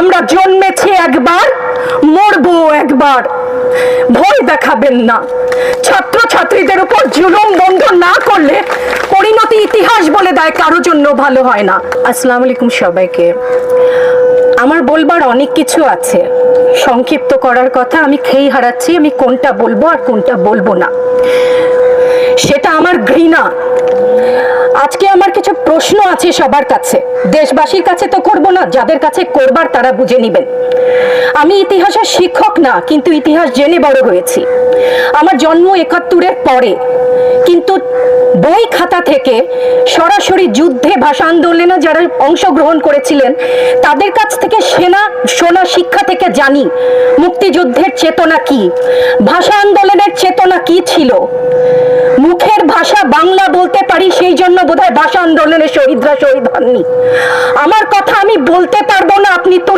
আমরা জন্মেছি একবার, মরবো একবার। ভয় দেখাবেন না। ছাত্র ছাত্রীদের উপর জুলুম বন্ধ না করলে পরিণতি ইতিহাস বলে দেয় কারোর জন্য ভালো হয় না। আসসালামু আলাইকুম সবাইকে। আমার বলবার অনেক কিছু আছে, সংক্ষিপ্ত করার কথা আমি খেই হারাচ্ছি আমি কোনটা বলবো আর কোনটা বলবো না, সেটা আমার ঘৃণা। আজকে আমার কিছু প্রশ্ন আছে সবার কাছে, দেশবাসীর কাছে তো করব না, যাদের কাছে করবার তারা বুঝে নেবেন। আমি ইতিহাসের শিক্ষক না, কিন্তু ইতিহাস জেনে বড় হয়েছি। আমার জন্ম ৭১-এর পরে, কিন্তু বই খাতা থেকে সরাসরি যুদ্ধে ভাষা আন্দোলনে যারা অংশগ্রহণ করেছিলেন তাদের কাছ থেকে শোনা শিক্ষা থেকে জানি মুক্তিযুদ্ধের চেতনা কি, ভাষা আন্দোলনের চেতনা কি ছিল। মুখের ভাষা বাংলা বলতে পারি, সেই জন্য বোধহয় ভাষা আন্দোলনের শহীদরা শহীদ হননি। আমার কথা আমি বলতে পারবো না, আপনি তুলে